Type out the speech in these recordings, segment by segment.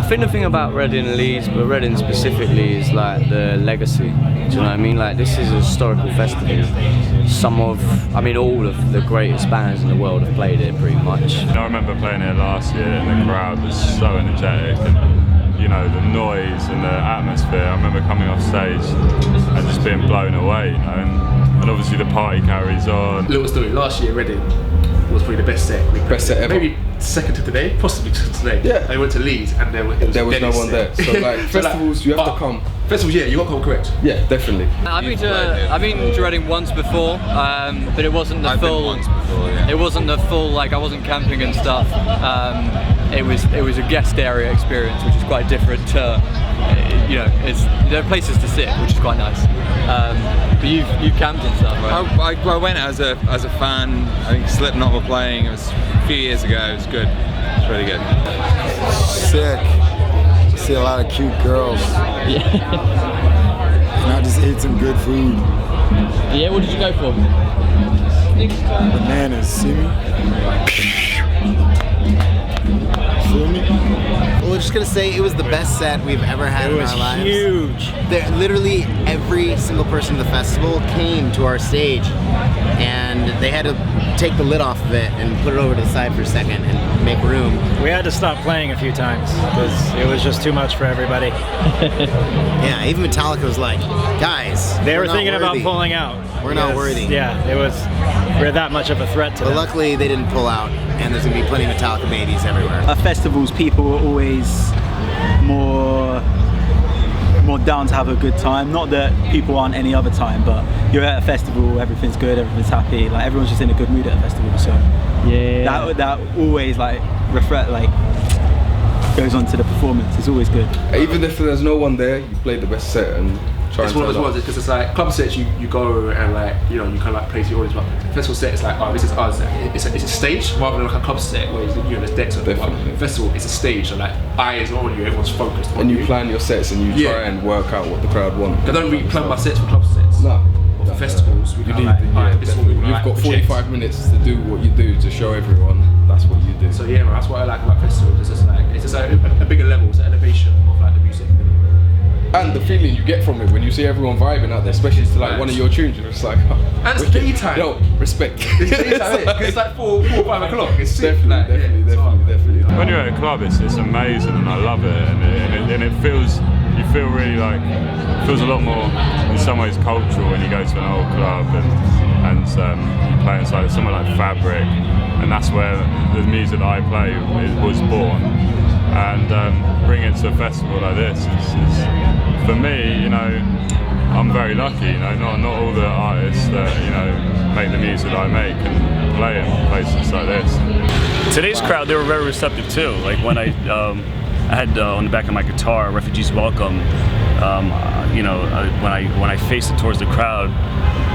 think the thing about Reading and Leeds, but Reading specifically, is like the legacy. Do you know what I mean? Like, this is a historical festival. All of the greatest bands in the world have played it, pretty much. I remember playing it last year, and the crowd was so energetic, and you know, the noise and the atmosphere. I remember coming off stage and just being blown away, you know, and obviously the party carries on. Little story, last year Reading was probably the best set. Best set ever. Maybe second to today, possibly to today. Yeah. I went to Leeds and there was no one there. So like festivals, you have to come. Festivals, yeah, you got to come, correct? Yeah, definitely. I've been to Reading once before, but it wasn't the full. Once before, yeah. It wasn't the full, like, I wasn't camping and stuff. It was a guest area experience, which is quite different to, there are places to sit, which is quite nice. But you've camped and stuff, right? I went as a fan. I think Slipknot were playing. It was a few years ago. It was good. It's really good. Sick. See a lot of cute girls. Yeah. And I just ate some good food. Yeah, what did you go for? Bananas, see me? Feel me? Well, we're just gonna say it was the best set we've ever had in our lives. It was huge. Literally every single person in the festival came to our stage, and they had to take the lid off of it and put it over to the side for a second and make room. We had to stop playing a few times because it was just too much for everybody. Yeah, even Metallica was like, guys, They were not thinking about worthy. pulling out. We're not worthy. Yeah, we're that much of a threat to But them. luckily they didn't pull out, and there's gonna be plenty of Metallica babies everywhere. At festivals, people are always more down to have a good time. Not that people aren't any other time, but you're at a festival, everything's good, everything's happy, like everyone's just in a good mood at a festival. So yeah, that always goes on to the performance. It's always good. Even if there's no one there, you play the best set and try It's and one of those turn up. ones because it's like club sets. You go and you kind of like play to your audience. But festival set is like, oh, this is us. It's a stage rather than like a club set where there's decks. Definitely. Festival, it's a stage. So like eyes are on you. Everyone's focused. And you plan your sets and you try and work out what the crowd want. I don't really plan my sets for club sets. No. For festivals, we You kind need, of like, alright, this is what we You've like, got project. 45 minutes to do what you do to show everyone that's what you do. So yeah, man, that's what I like about festivals. It's just a bigger level. It's an elevation of like the music. And the feeling you get from it when you see everyone vibing out there, especially to like one of your tunes, you're just like, oh, and it's wicked. daytime. No, respect. It's daytime, because it's like 4 or 5 o'clock. It's sick. Definitely. When you're at a club, it's amazing, and I love it, and it feels, you feel really like, it feels a lot more in some ways cultural when you go to an old club and you play inside somewhere like Fabric, and that's where the music that I play was born. And bring it to a festival like this is for me, I'm very lucky. Not all the artists that make the music that I make and play in places like this. Today's crowd, they were very receptive too. Like when I had on the back of my guitar "Refugees Welcome," when I faced it towards the crowd,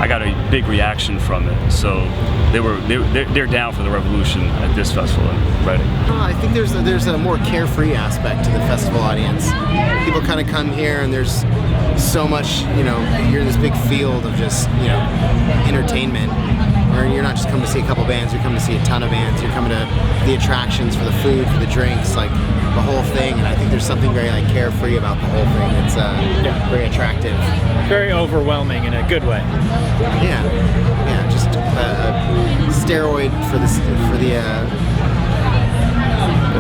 I got a big reaction from it. So they're down for the revolution at this festival in Reading. I think there's a more carefree aspect to the festival audience. People kind of come here and there's so much, you're in this big field of just, entertainment. Where you're not just coming to see a couple bands, you're coming to see a ton of bands. You're coming to the attractions for the food, for the drinks, like the whole thing. And I think there's something very carefree about the whole thing. It's very attractive. Very overwhelming in a good way. Yeah, just a steroid for the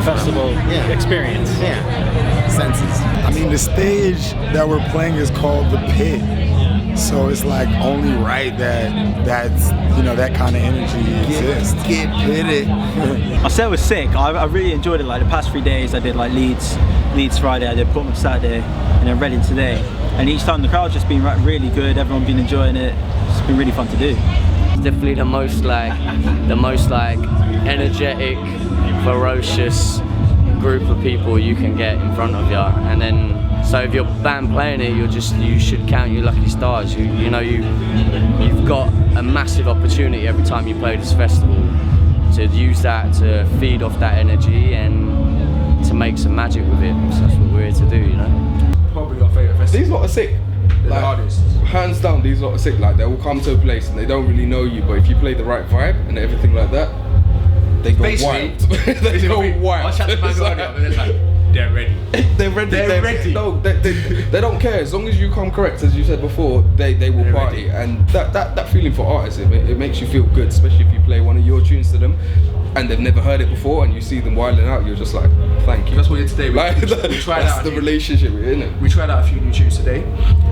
festival experience. Yeah, senses. I mean, the stage that we're playing is called The Pit. So it's like only right that's that kind of energy exists. Get pitted. My set was sick. I really enjoyed it. Like the past 3 days, I did like Leeds Friday, I did Portland Saturday, and then Reading today. And each time the crowd's just been really good. Everyone's been enjoying it. It's been really fun to do. It's definitely the most energetic, ferocious group of people you can get in front of you. And then, so if your band playing it, you should count your lucky stars. You've got a massive opportunity every time you play this festival to use that to feed off that energy and to make some magic with it. So that's what we're here to do, Probably our favourite festival. These lot are sick. The artists. Hands down, these lot are sick. Like they will come to a place and they don't really know you, but if you play the right vibe and everything like that, they go wild. They go wild. I chat to man earlier, and it's like, they're ready. They're ready. They're ready. No, they don't care. As long as you come correct, as you said before, they will party. And that feeling for artists, it makes you feel good, especially if you play one of your tunes to them and they've never heard it before and you see them wilding out, you're just like, thank you. That's what we did today. We tried that's out the relationship, isn't it? We tried out a few new tunes today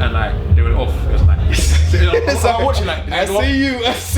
and like they went off. It was like it's I'm watching like I see you. It's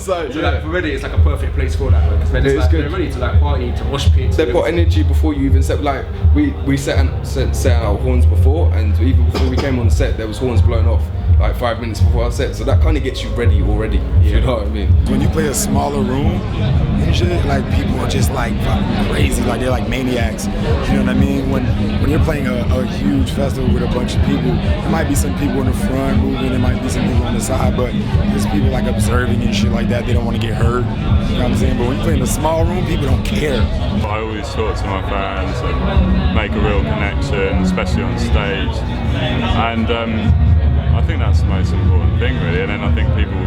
like, so like for Reading, it's like a perfect place for that because like, they're ready to like party, to mosh pit. They've got energy before you even set. Like we set our horns before, and even before we came on the set, there was horns blowing off like 5 minutes before our set. So that kind of gets you ready already. You know what I mean? When you play a smaller room and shit, like people are just like fucking crazy, like they're like maniacs. You know what I mean? When you're playing a huge festival with a bunch of people, there might be some people in the front moving, there might be some people on the side, but there's people like observing and shit like that. They don't want to get hurt. You know what I'm saying? But when you play in a small room, people don't care. I always talk to my fans and make a real connection, especially on stage. And I think that's the most important thing, really. And then I think people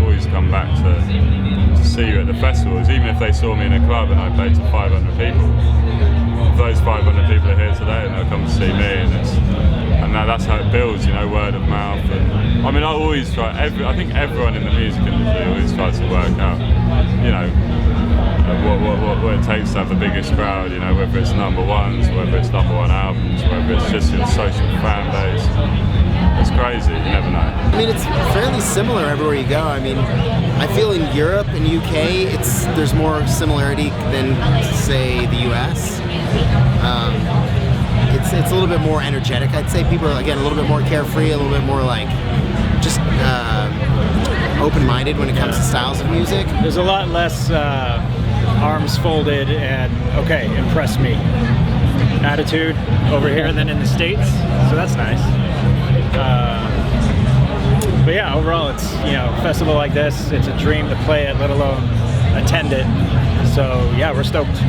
always come back to see you at the festivals, even if they saw me in a club and I played to 500 people. If those 500 people are here today and they'll come to see me, and that's how it builds, you know, word of mouth. And I mean, I always try. I think everyone in the music industry always tries to work out, you know, what it takes to have the biggest crowd. You know, whether it's number ones, whether it's number one albums, whether it's just your social fan base. It's crazy, you never know. I mean, it's fairly similar everywhere you go. I mean, I feel in Europe and UK, there's more similarity than, say, the US. It's a little bit more energetic. I'd say people are, again, a little bit more carefree, a little bit more like just open-minded when it comes to styles of music. There's a lot less arms folded and, okay, impress me attitude over here than in the States, so that's nice. But yeah, overall, it's, you know, a festival like this, it's a dream to play it, let alone attend it. So yeah, we're stoked.